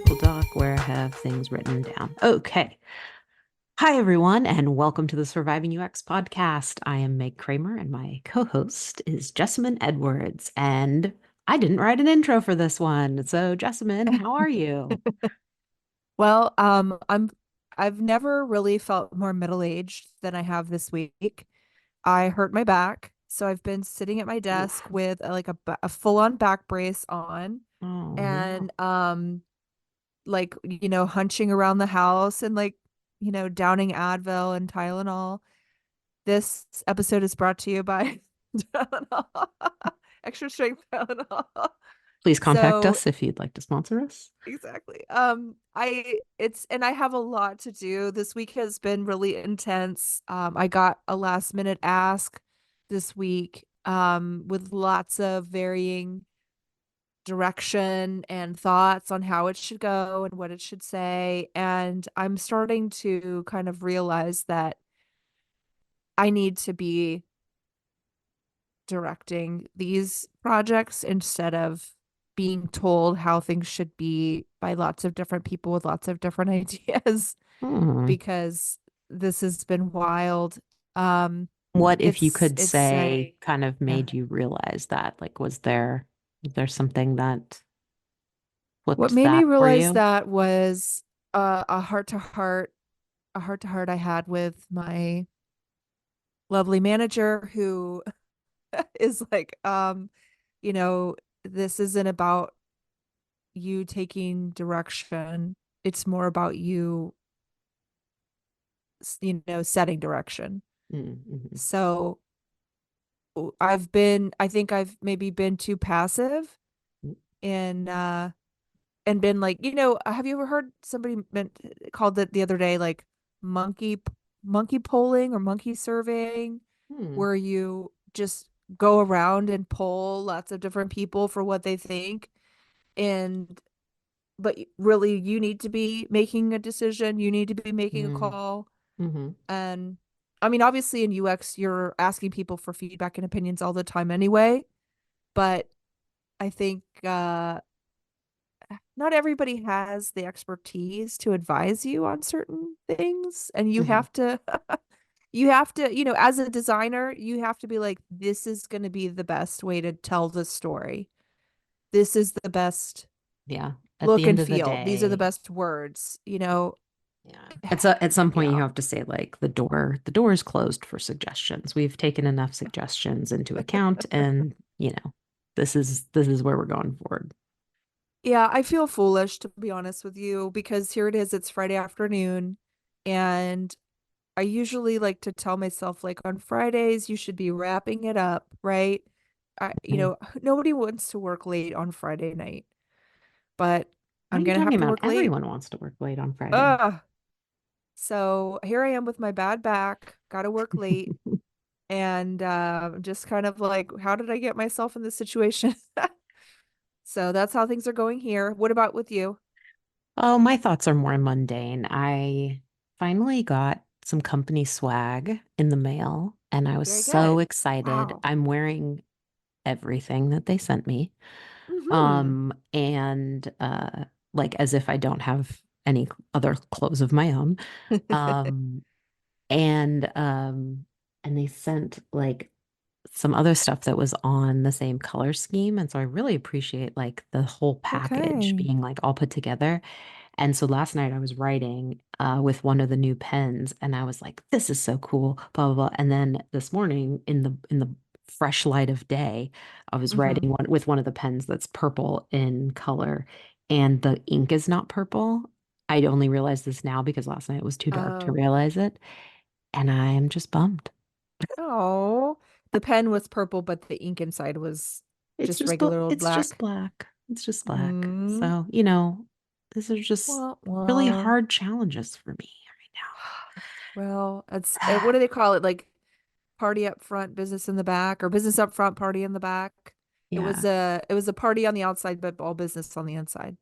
Google Doc where I have things written down. Okay. Hi, everyone, and welcome to the Surviving UX podcast. I am Meg Kramer, and my co-host is Jessamyn Edwards. And I didn't write an intro for this one. So, Jessamyn, how are you? Well, I've never really felt more middle-aged than I have this week. I hurt my back, so I've been sitting at my desk Oof. with a full-on back brace on Oh, no. and hunching around the house and downing Advil and Tylenol. This episode is brought to you by Tylenol. Extra strength Tylenol. Please contact So us if you'd like to sponsor us. exactly. I have a lot to do. This week has been really intense. I got a last minute ask this week with lots of varying direction and thoughts on how it should go and what it should say. And I'm starting to kind of realize that I need to be directing these projects instead of being told how things should be by lots of different people with lots of different ideas Hmm. because this has been wild. Um, What if you could it's say kind of yeah. made you realize that? Like, was there something that What flipped made me that for realize you? that was a heart to heart I had with my lovely manager who is like, you know, this isn't about you taking direction. It's more about setting direction. Mm-hmm. So I think I've maybe been too passive and been like, have you ever heard somebody called it the other day, like monkey, monkey polling or monkey surveying, Hmm. where you just go around and poll lots of different people for what they think. And but really you need to be making a decision, you need to be making a Mm. call. Mm-hmm. And I mean, obviously in UX you're asking people for feedback and opinions all the time anyway, but I think not everybody has the expertise to advise you on certain things, and you Mm-hmm. have to you have to, as a designer, you have to be like, this is going to be the best way to tell the story. This is the best Yeah. At the look end and of the feel. These are the day, best words. yeah. At some point you Yeah. have to say like the door is closed for suggestions. We've taken enough suggestions into account and, this is where we're going forward. Yeah, I feel foolish to be honest with you because here it is, it's Friday afternoon, and I usually like to tell myself, like, on Fridays you should be wrapping it up, right? Mhm. Nobody wants to work late on Friday night, but What I'm are you gonna talking have to about? work late. Everyone wants to work late on Friday. Ugh. So here I am with my bad back, gotta work late, and just kind of like, how did I get myself in this situation? So that's how things are going here. What about with you? Oh, my thoughts are more mundane. I finally got some company swag in the mail and I was Very so good. excited. Wow. I'm wearing everything that they sent me. Hmm. And like as if I don't have any other clothes of my own. Um and and they sent like some other stuff that was on the same color scheme. And so I really appreciate like the whole package Okay. being like all put together. And so last night I was writing with one of the new pens and I was like, this is so cool, blah, blah, blah. And then this morning in the fresh light of day, I was Hmm. writing one with one of the pens that's purple in color and the ink is not purple. I only realized this now because last night it was too dark to Oh. realize it. And I am just bummed. Oh, the pen was purple, but the ink inside was It's just just regular old it's just black. black. It's just black. Mm. So, these are just Wah, really wah. hard challenges for me Well, it's right now. what do they call it? Like party up front, business in the back, or business up front, party in the back. Yeah, It was a party on the outside, but all business on the inside.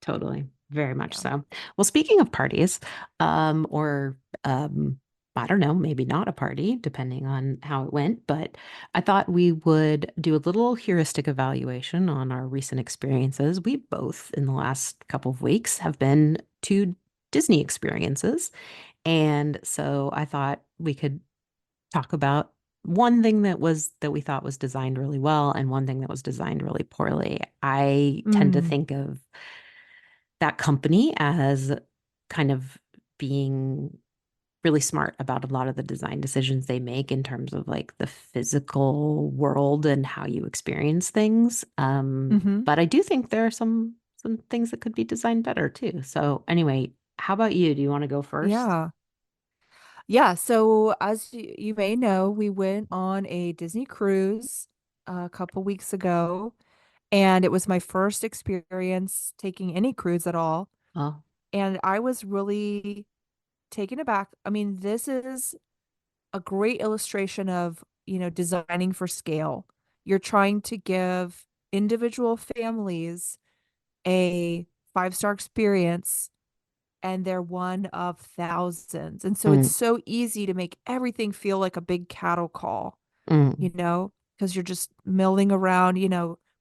totally. Very much Yeah. so. Well, speaking of parties, or um I don't know, maybe not a party, depending on how it went. But I thought we would do a little heuristic evaluation on our recent experiences. We both, in the last couple of weeks, have been to Disney experiences. And so I thought we could talk about one thing that we thought was designed really well and one thing that was designed really poorly. I tend to Mm. think of that company as kind of being really smart about a lot of the design decisions they make in terms of like the physical world and how you experience things. Mm-hmm. But I do think there are some things that could be designed better too. So anyway, how about you? Do you want to go first? Yeah. Yeah. So, as you may know, we went on a Disney cruise a couple weeks ago, and it was my first experience taking any cruise at all. Oh, And I was really taken aback. I mean, this is a great illustration of, designing for scale. You're trying to give individual families a five-star experience, and they're one of thousands. And so it's mm, so easy to make everything feel like a big cattle call, mm, because you're just milling around,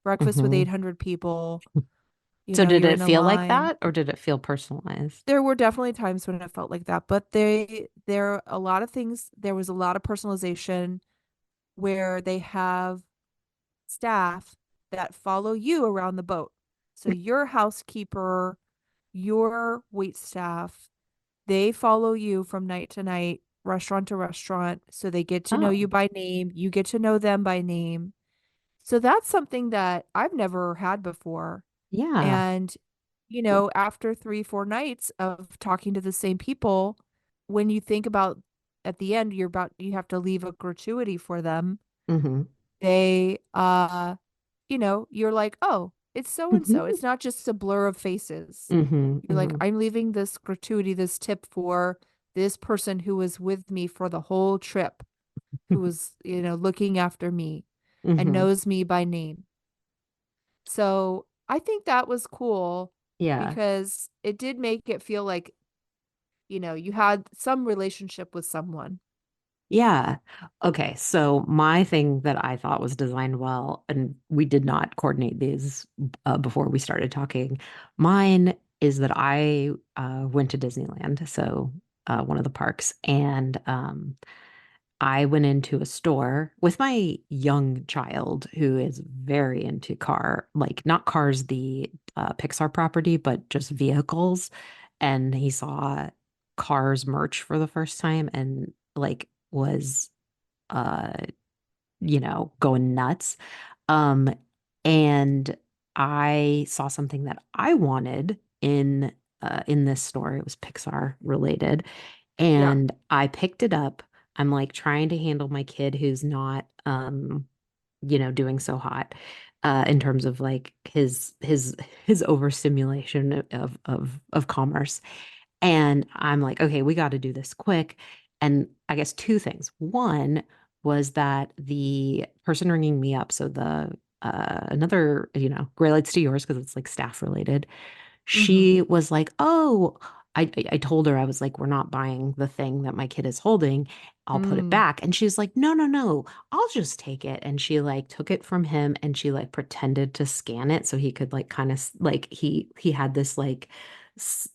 breakfast with hmm. 800 people, So did you're it in a feel like line. that or did it feel personalized? There were definitely times when it felt like that, but there are a lot of things. There was a lot of personalization where they have staff that follow you around the boat. So your housekeeper, your wait staff, they follow you from night to night, restaurant to restaurant. So they get to know you Oh, by name. You get to know them by name. So that's something that I've never had before. yeah. And, after 3, 4 nights of talking to the same people, when you think about at the end, you have to leave a gratuity for them. Hmm. They, you're like, oh, it's so and so. It's not just a blur of faces. Hmm. You're like, Hmm. I'm leaving this gratuity, this tip for this person who was with me for the whole trip, who was, looking after me and Hmm. knows me by name. So I think that was cool Yeah. because it did make it feel like, you had some relationship with someone. Yeah. Okay. So my thing that I thought was designed well, and we did not coordinate these before we started talking. Mine is that I went to Disneyland, so one of the parks, and I went into a store with my young child who is very into like not cars, the Pixar property, but just vehicles. And he saw Cars merch for the first time and like was uh going nuts. Um and I saw something that I wanted in this store. It was Pixar related Yeah. and I picked it up. I'm like trying to handle my kid who's not doing so hot in terms of like his overstimulation of commerce. And I'm like, okay, we got to do this quick. And I guess two things. One was that the person ringing me up, so the another, relates to yours because it's like staff related. Mm-hmm. She was like, "Oh, I told her I was like, we're not buying the thing that my kid is holding. I'll put it Mm. back." And she's like, "No, no, no. I'll just take it." And she like took it from him and she like pretended to scan it so he could like kind of like he had this like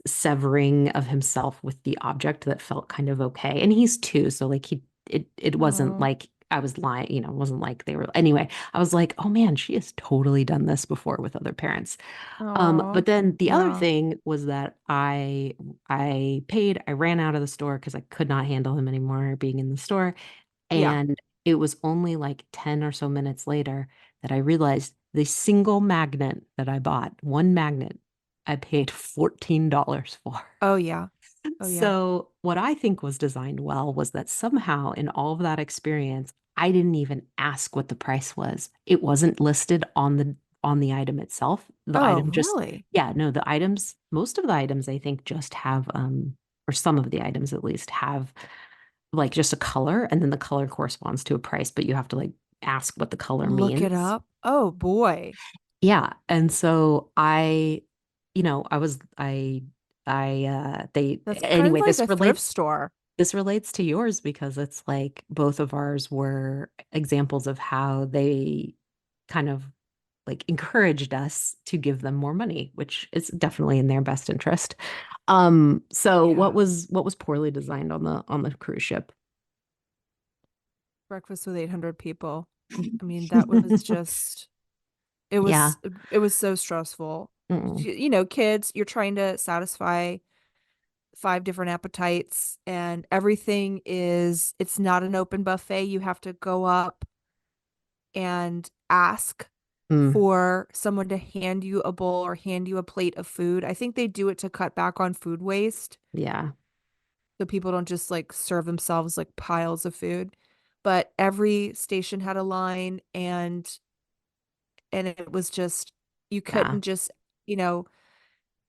severing of himself with the object that felt kind of okay. And he's two, so like it wasn't Oh. like I was lying, it wasn't like they were anyway. I was like, "Oh man, she has totally done this before with other parents." Oh. But then the other Yeah. thing was that I paid, I ran out of the store because I could not handle him anymore being in the store. Yeah. And it was only like 10 or so minutes later that I realized the single magnet that I bought, one magnet, I paid $14 for. Oh yeah. Oh yeah. So, what I think was designed well was that somehow in all of that experience, I didn't even ask what the price was. It wasn't listed on the item itself. The Oh, item just, really? yeah, no, the items, most of the items I think just have or some of the items at least have like just a color and then the color corresponds to a price, but you have to like ask what the color Look it means. up. Oh boy. Yeah. And so I was they That's kind of anyway, like this a thrift relates store. this relates to yours because it's like both of ours were examples of how they kind of like encouraged us to give them more money, which is definitely in their best interest. So Yeah. what was poorly designed on the cruise ship? Breakfast with 800 people. I mean, that was just it Yeah. was it was so stressful. Mm. You know, kids, you're trying to satisfy five different appetites and everything is it's not an open buffet. You have to go up and ask Mm. for someone to hand you a bowl or hand you a plate of food. I think they do it to cut back on food waste Yeah. so people don't just like serve themselves like piles of food. But every station had a line and it was just you Yeah. couldn't just, you know,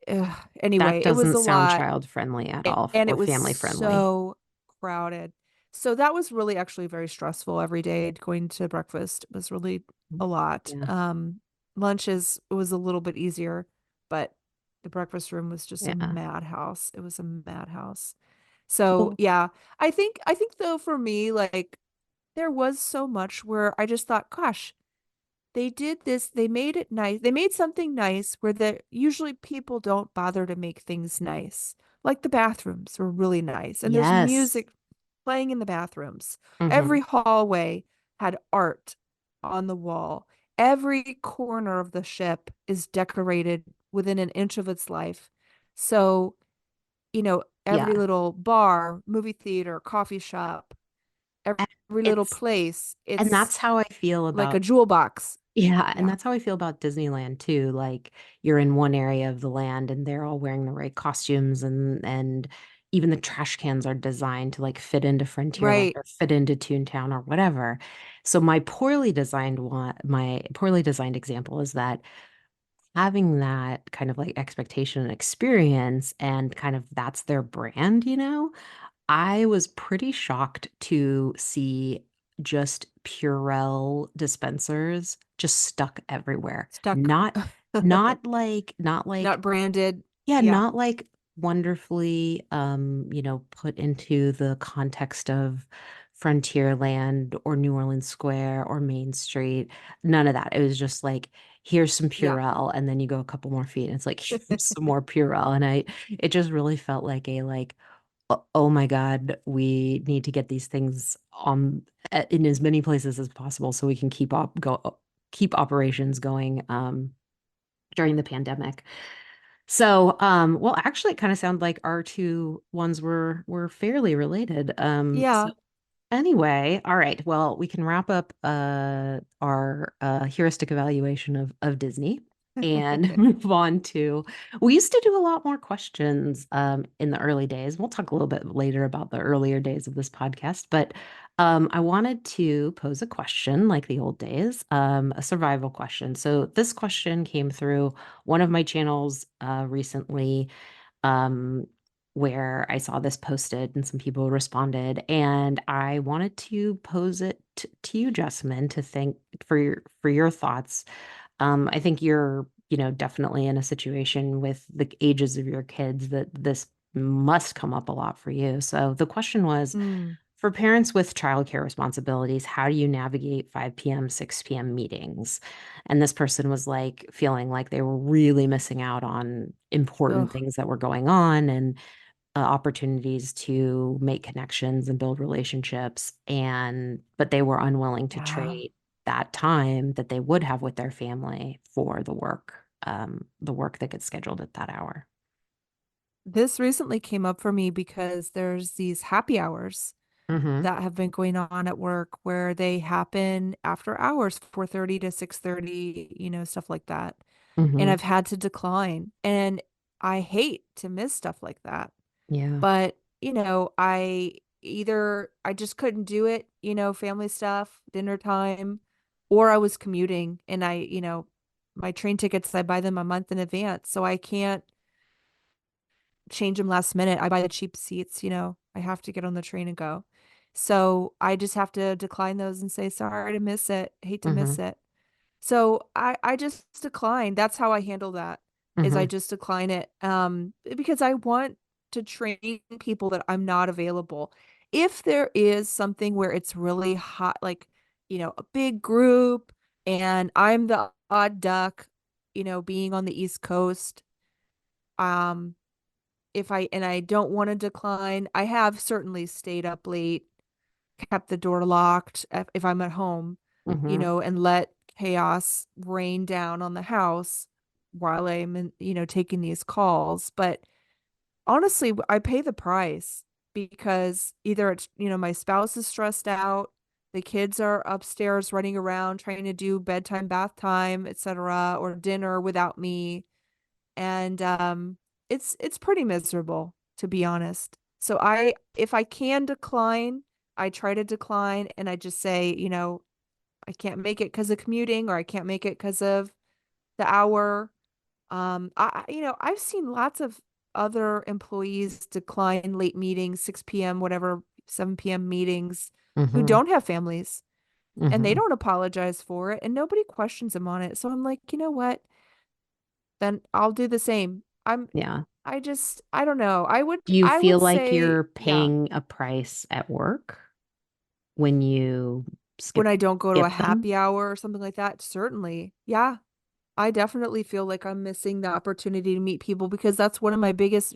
That anyway, it was doesn't a sound lot child friendly at all and or it was family friendly. so crowded. So that was really actually very stressful every day going to breakfast was really a lot. Yeah. Lunch is was a little bit easier, but the breakfast room was just a Yeah. madhouse. It was a madhouse. So Well, yeah, I think though for me, like there was so much where I just thought, gosh, they did this, they made it nice. They made something nice where the usually people don't bother to make things nice. Like the bathrooms were really nice and there's yes. music playing in the bathrooms. Hmm. Every hallway had art on the wall. Every corner of the ship is decorated within an inch of its life. So, you know, every Yeah. little bar, movie theater, coffee shop, And every little it's place, and it's that's how I feel like a about jewel box. yeah, and Yeah. that's how I feel about Disneyland too. Like you're in one area of the land and they're all wearing the right costumes and even the trash cans are designed to like fit into Frontierland Right. or fit into Toontown or whatever. So my poorly designed example is that having that kind of like expectation and experience and kind of that's their brand, you know? I was pretty shocked to see just Purell dispensers just stuck everywhere. Stuck. Not like Not branded. yeah, Yeah. not like wonderfully put into the context of Frontierland or New Orleans Square or Main Street. None of that. It was just like here's some Yeah. Purell and then you go a couple more feet and it's like here's some more Purell and I it just really felt like a like oh my God, we need to get these things in as many places as possible so we can keep operations going during the pandemic. So, well, actually, it kind of sounded like our two ones were fairly related. So Yeah. anyway, all right. Well, we can wrap up our heuristic evaluation of Disney and move on to we used to do a lot more questions in the early days. We'll talk a little bit later about the earlier days of this podcast, but I wanted to pose a question like the old days, a survival question. So this question came through one of my channels recently um, where I saw this posted and some people responded, and I wanted to pose it to you, Jessamyn, to think for your thoughts. I think you're, definitely in a situation with the ages of your kids that this must come up a lot for you. So the question was, Mm. for parents with childcare responsibilities, how do you navigate 5 p.m., 6 p.m. meetings? And this person was like feeling like they were really missing out on important Ugh. things that were going on and opportunities to make connections and build relationships. But they were unwilling to Yeah. trade that time that they would have with their family for the work that gets scheduled at that hour. This recently came up for me because there's these happy hours Mm-hmm. that have been going on at work where they happen after hours, 4:30 to 6:30, you know, stuff like that. And Mm-hmm. I've had to decline. And I hate to miss stuff like that. Yeah. But, you know, I just couldn't do it, you know, family stuff, dinner time, or I was commuting and my train tickets, I buy them a month in advance. So I can't change them last minute. I buy the cheap seats, you know, I have to get on the train and go. So I just have to decline those and say, sorry to miss it. Hate to Mm-hmm. miss it. So I just decline. That's how I handle that is I Mm-hmm. just decline it. Because I want to train people that I'm not available. If there is something where it's really hot, like, a big group and I'm the odd duck, being on the East Coast, um, if I don't want to decline, I have certainly stayed up late, kept the door locked if I'm at home, Mm-hmm. and let chaos rain down on the house while I'm taking these calls. But honestly, I pay the price because either it's, my spouse is stressed out, the kids are upstairs running around trying to do bedtime, bath time, etc., or dinner without me. And it's pretty miserable, to be honest. So if I can decline, I try to decline and I just say, I can't make it because of commuting or I can't make it because of the hour. I've seen lots of other employees decline late meetings, 6 p.m., whatever, 7 p.m. meetings who Mm-hmm. don't have families and they Mm-hmm. don't apologize for it and nobody questions them on it. So I'm like, you know what? Then I'll do the same. Yeah. I don't know. Do you I feel would like say, you're yeah, paying a price at work when you when I don't go to a skip them? happy hour or something like that, certainly. Yeah, I definitely feel like I'm missing the opportunity to meet people because that's one of my biggest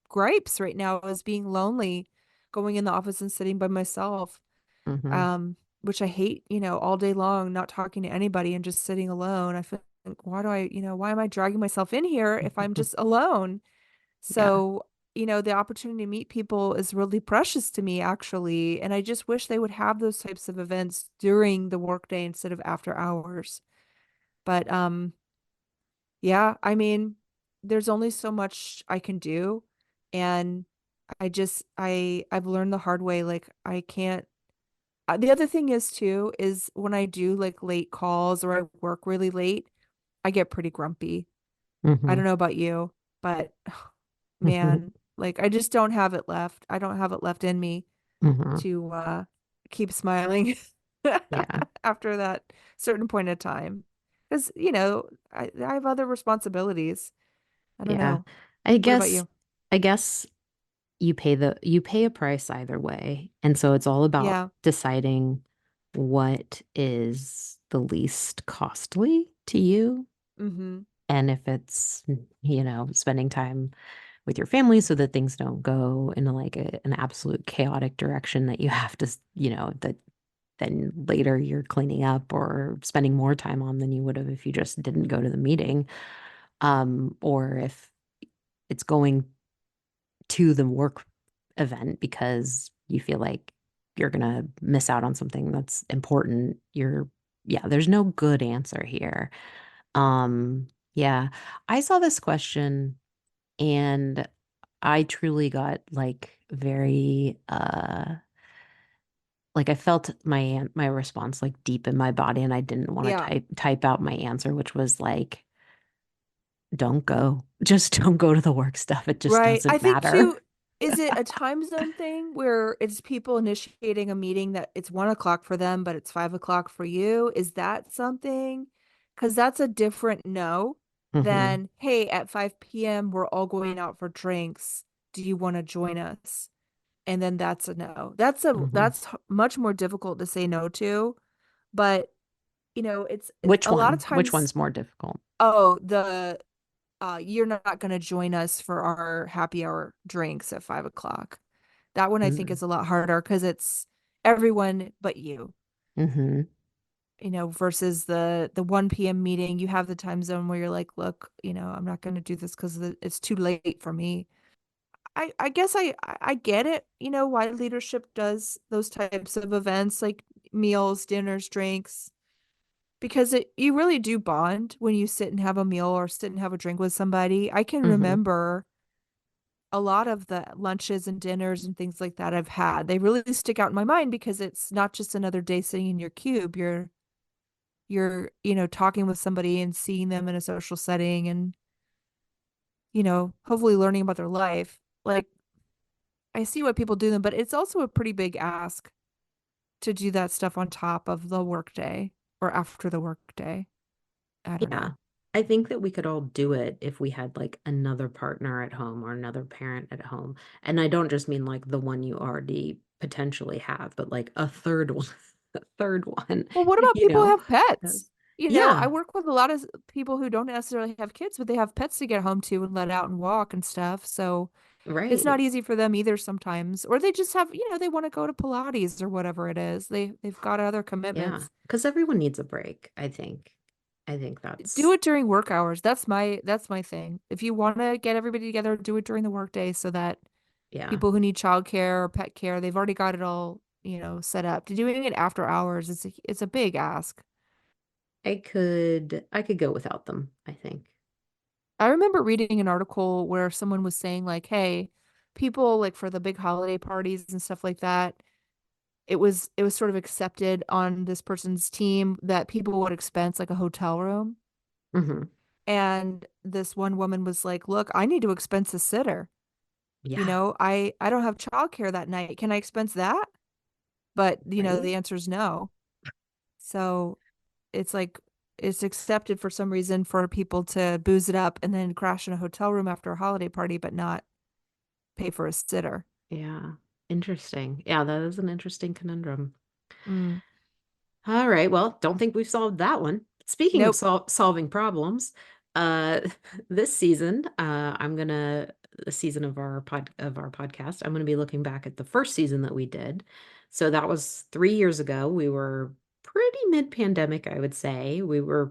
gripes right now is being lonely, going in the office and sitting by myself. Mm-hmm. Which I hate, all day long, not talking to anybody and just sitting alone. I feel like, why am I dragging myself in here if I'm just alone? Yeah. So, the opportunity to meet people is really precious to me, actually. And I just wish they would have those types of events during the workday instead of after hours. But yeah, I mean, there's only so much I can do. And I've learned the hard way, like I can't. The other thing is too, is when I do like late calls or I work really late, I get pretty grumpy. I Mm-hmm. don't know about you, but Mm-hmm. man, like I just don't have it left. I don't have it left in me Mm-hmm. to keep smiling Yeah. after that certain point of time. Because, I have other responsibilities. I don't Yeah. know. I What about guess you? I guess you pay a price either way. And so it's all about Yeah. deciding what is the least costly to you. Mm-hmm. And if it's, spending time with your family so that things don't go into like an absolute chaotic direction that you have to, that then later you're cleaning up or spending more time on than you would have if you just didn't go to the meeting. Or if it's going to the work event because you feel like you're gonna miss out on something that's important. Yeah, there's no good answer here. Yeah, I saw this question and I truly got like very like I felt my response like deep in my body and I didn't want to Yeah. type out my answer, which was like, don't go. Just don't go to the work stuff. It just Right. I doesn't think matter. too, is it a time zone thing where it's people initiating a meeting that it's 1 o'clock for them, but it's 5 o'clock for you? Is that something? Because that's a different no Hmm. than, hey, at 5 p.m., we're all going out for drinks. Do you want to join us? And then that's a no. Hmm. That's much more difficult to say no to. But, it's Which a lot of one? Which times, one's more difficult? oh, you're not going to join us for our happy hour drinks at 5 o'clock. That one I think Mm-hmm. is a lot harder because it's everyone but you, Mm-hmm. versus the 1 p.m. meeting. You have the time zone where you're like, look, I'm not going to do this because it's too late for me. I guess I get it, why leadership does those types of events like meals, dinners, drinks, because you really do bond when you sit and have a meal or sit and have a drink with somebody. I can Mm-hmm. remember a lot of the lunches and dinners and things like that I've had. They really stick out in my mind because it's not just another day sitting in your cube. You're, talking with somebody and seeing them in a social setting and, hopefully learning about their life. Like I see what people do them, but it's also a pretty big ask to do that stuff on top of the workday or after the workday. I don't Yeah. know. I think that we could all do it if we had like another partner at home or another parent at home. And I don't just mean like the one you already potentially have, but like a third one, a third one, Well, what about you people who know? have pets? Because I yeah, work with a lot of people who don't necessarily have kids, but they have pets to get home to and let out and walk and stuff. So it's not right. easy for them either sometimes. Or they just have, they want to go to Pilates or whatever it is. They've got other Yeah. commitments. Because everyone needs a break, I think. I think Do that's it during work hours. That's my thing. If you want to get everybody together, do it during the workday so that yeah. people who need childcare or pet care, they've already got it all, set up. Doing it after hours, it's a big ask. I could go without them, I think. I remember reading an article where someone was saying like, hey, people like for the big holiday parties and stuff like that, it was sort of accepted on this person's team that people would expense like a hotel room. Hmm. And this one woman was like, look, I need to expense a sitter. Yeah, I don't have childcare that night. Can I expense that? But, right? the answer is no. So it's like it's accepted for some reason for people to booze it up and then crash in a hotel room after a holiday party, but not pay for a sitter. Yeah. Interesting. Yeah, that is an interesting conundrum. Mm. All right. Well, don't think we've solved that one. Speaking of Nope. solving problems, uh, this season, the season of our podcast, I'm gonna be looking back at the first season that we did. So that was 3 years ago. We were pretty mid-pandemic, I would say. We were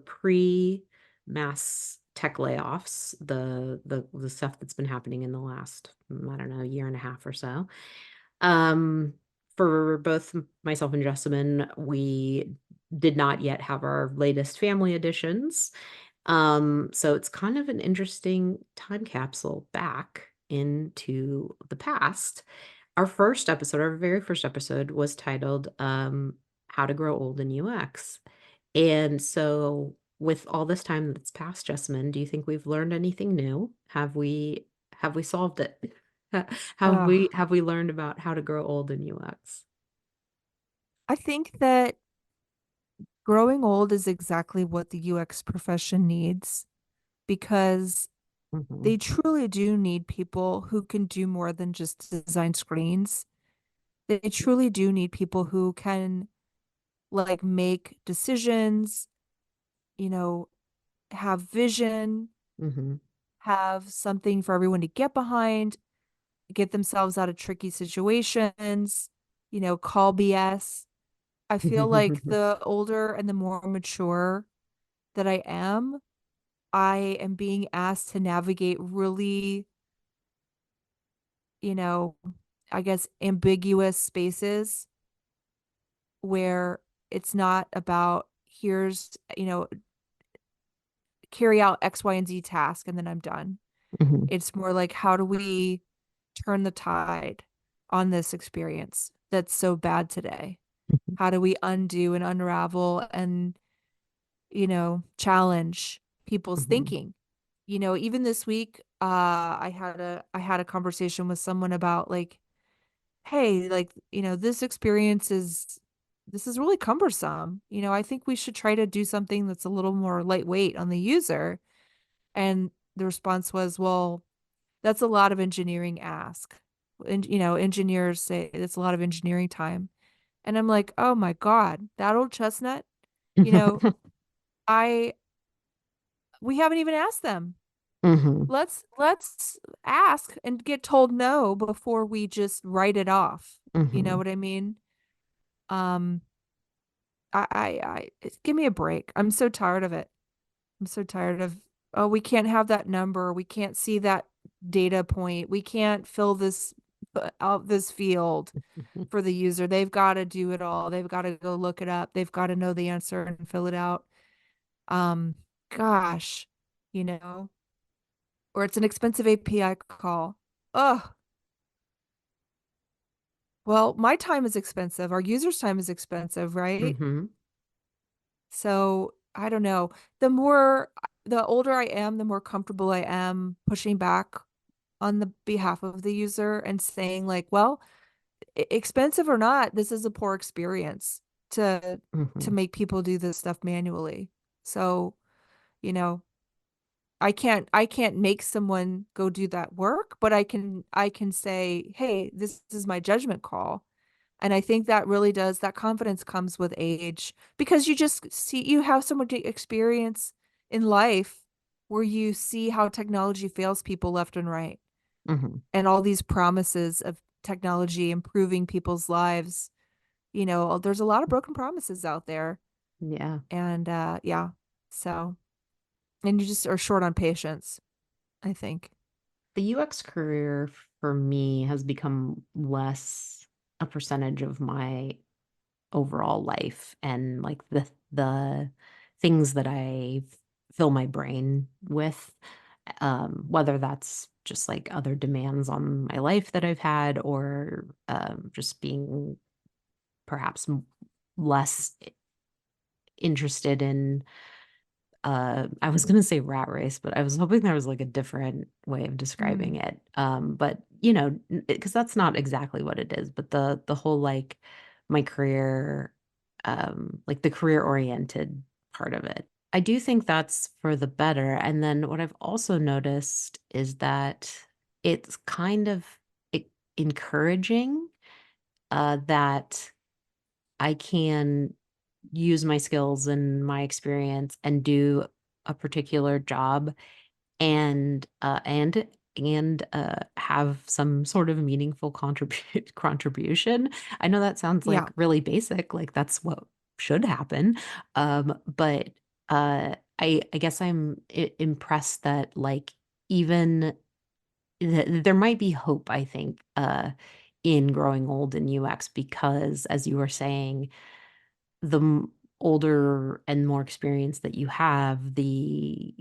pre-mass tech layoffs, the stuff that's been happening in the last, I don't know, year and a half or so. Um, for both myself and Jessamyn, we did not yet have our latest family editions. So it's kind of an interesting time capsule back into the past. Our very first episode was titled How to Grow Old in UX. And so with all this time that's passed, Jessamyn, do you think we've learned anything new? Have we solved it? Have we Ugh. have we learned about how to grow old in UX? I think that growing old is exactly what the UX profession needs because Hmm. they truly do need people who can do more than just design screens. They truly do need people who can like make decisions, you know, have vision, Hmm. have something for everyone to get behind, get themselves out of tricky situations, call BS. I feel like the older and the more mature that I am being asked to navigate really, you know, I guess ambiguous spaces where it's not about here's, carry out X, Y, and Z task and then I'm done. Hmm. It's more like how do we turn the tide on this experience that's so bad today? How do we undo and unravel and, challenge people's Hmm. thinking? Even this week, I had a conversation with someone about like, hey, like, this is really cumbersome. I think we should try to do something that's a little more lightweight on the user. And the response was, well, that's a lot of engineering ask. And, engineers say it's a lot of engineering time. And I'm like, oh my God, that old chestnut, you know, I we haven't even asked them. Hmm. Let's ask and get told no before we just write it off. You know Hmm. what I mean? Um, give me a break. I'm so tired of it. I'm so tired of, oh, we can't have that number. We can't see that data point. We can't fill this out this field for the user. They've got to do it all. They've got to go look it up. They've got to know the answer and fill it out. Um, gosh, you know, or it's an expensive API call. Oh, well, my time is expensive. Our users' time is expensive, right? Hmm. So I don't know. The older I am, the more comfortable I am pushing back on the behalf of the user and saying like, well, expensive or not, this is a poor experience to Hmm. make people do this stuff manually. So, you know, I can't make someone go do that work, but I can say, "Hey, this is my judgment call." And I think that really does, that confidence comes with age because you just see, you have so much experience in life where you see how technology fails people left and right, Hmm. and all these promises of technology improving people's lives. There's a lot of broken promises out there. Yeah. And yeah. So, and you just are short on patience, I think. The UX career for me has become less a percentage of my overall life and like the things that I fill my brain with, whether that's just like other demands on my life that I've had or just being perhaps less interested in I was gonna say rat race, but I was hoping there was like a different way of describing Mm, it. But because that's not exactly what it is, but the whole like my career, like the career oriented part of it. I do think that's for the better. And then what I've also noticed is that it's kind of e- encouraging that I can use my skills and my experience and do a particular job and have some sort of meaningful contribution. I know that sounds yeah. like really basic, like that's what should happen. But I guess I'm impressed that like even there might be hope, I think, in growing old in UX because as you were saying, older and more experience that you have, the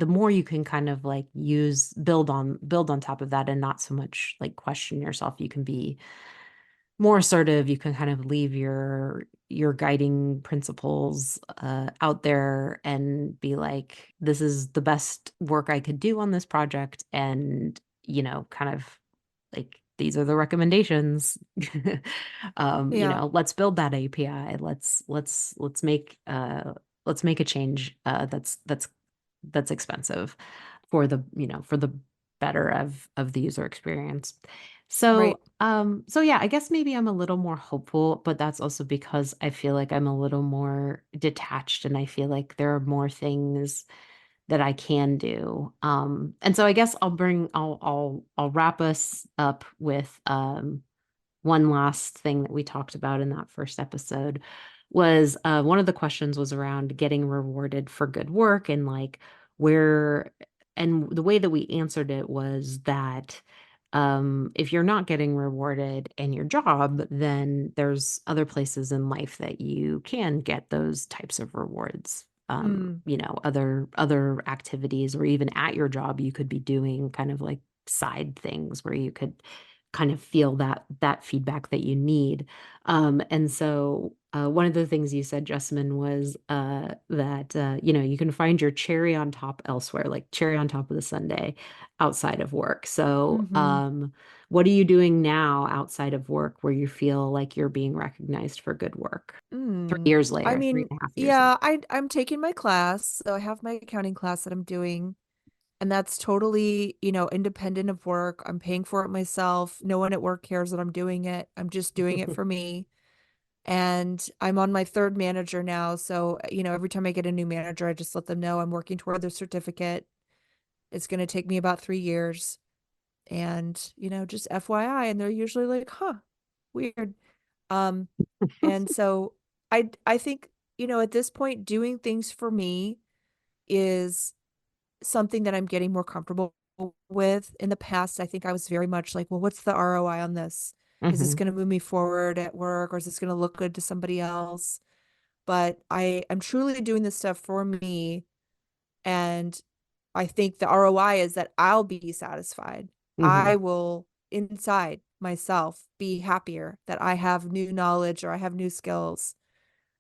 more you can kind of like build on top of that and not so much like question yourself. You can be more assertive. You can kind of leave your guiding principles out there and be like, this is the best work I could do on this project, and kind of like these are the recommendations. Yeah. Let's build that API. Let's make a change that's expensive for the better of the user experience. Right. So yeah, I guess maybe I'm a little more hopeful, but that's also because I feel like I'm a little more detached and I feel like there are more things that I can do. And so I guess I'll wrap us up with one last thing that we talked about in that first episode was one of the questions was around getting rewarded for good work and like where and the way that we answered it was that if you're not getting rewarded in your job, then there's other places in life that you can get those types of rewards. Mm, Other activities, or even at your job, you could be doing kind of like side things where you could kind of feel that feedback that you need. And so one of the things you said, Jessamyn, was that you can find your cherry on top elsewhere, like cherry on top of the sundae outside of work. So mm-hmm. what are you doing now outside of work where you feel like you're being recognized for good work? three Mm. years I later, three mean, and a half years later. yeah, I'm taking my class, so I have my accounting class that I'm doing, and that's totally, independent of work. I'm paying for it myself. No one at work cares that I'm doing it. I'm just doing it for me. And I'm on my third manager now, so every time I get a new manager, I just let them know I'm working toward their certificate. It's going to take me about 3 years, and just FYI, and they're usually like, "Huh, weird." Um, and so I think, at this point, doing things for me is something that I'm getting more comfortable with. In the past, I think I was very much like, well, what's the ROI on this? Is this Hmm. going to move me forward at work, or is this going to look good to somebody else? But I am truly doing this stuff for me. And I think the ROI is that I'll be satisfied. Hmm. I will inside myself be happier that I have new knowledge or I have new skills.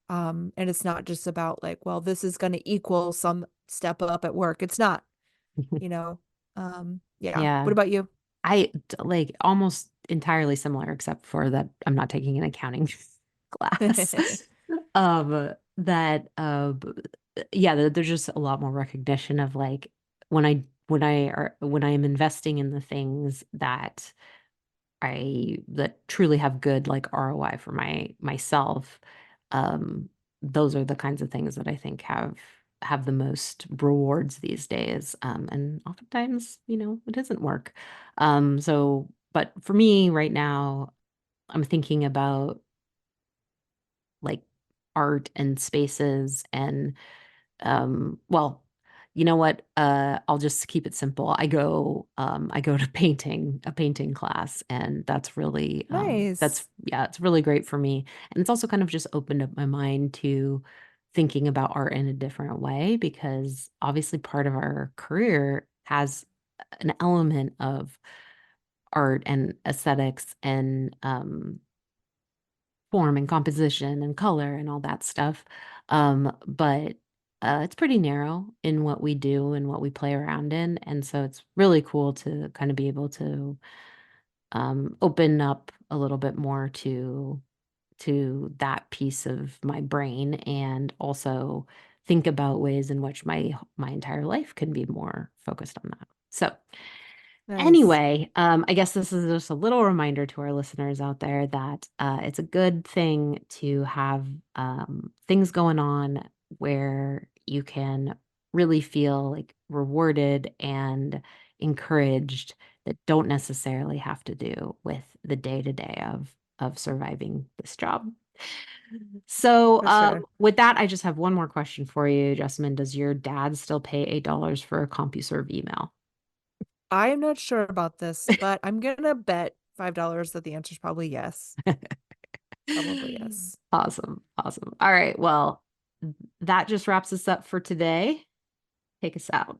And it's not just about like, well, this is going to equal some step up at work. It's not, you know. Yeah. What Yeah. about you? Like almost entirely similar, except for that I'm not taking an accounting class. That yeah, there's just a lot more recognition of like when I am investing in the things that truly have good like ROI for myself, um, those are the kinds of things that I think have the most rewards these days. And oftentimes, it isn't work. But for me right now, I'm thinking about like art and spaces and well, you know what? I'll just keep it simple. I go to a painting class, and Nice. yeah, it's really great for me. And it's also kind of just opened up my mind to thinking about art in a different way because obviously part of our career has an element of art and aesthetics and form and composition and color and all that stuff. But it's pretty narrow in what we do and what we play around in. And so it's really cool to kind of be able to open up a little bit more to that piece of my brain and also think about ways in which my entire life can be more focused on that. So Nice. anyway, I guess this is just a little reminder to our listeners out there that it's a good thing to have things going on where you can really feel like rewarded and encouraged that don't necessarily have to do with the day to day of surviving this job. So, For sure. with that, I just have one more question for you, Jessamyn. Does your dad still pay $8 for a CompuServe email? I'm not sure about this, but I'm gonna bet $5 that the answer is probably yes. Probably yes. Awesome. Awesome. All right. Well, that just wraps us up for today. Take us out.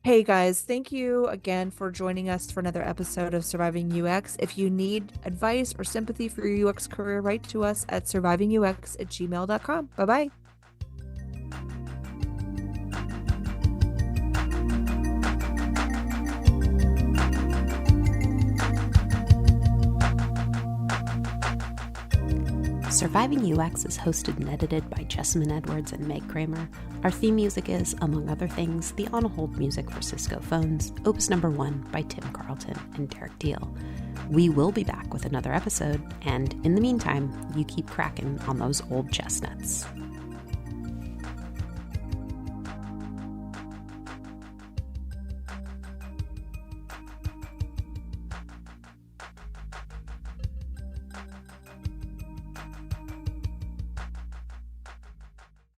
Hey guys, thank you again for joining us for another episode of Surviving UX. If you need advice or sympathy for your UX career, write to us at survivingux@gmail.com. Bye bye. Surviving UX is hosted and edited by Jessamyn Edwards and Meg Kramer. Our theme music is, among other things, the on hold music for Cisco phones, Opus Number 1 by Tim Carlton and Derek Deal. We will be back with another episode, and in the meantime, you keep cracking on those old chestnuts.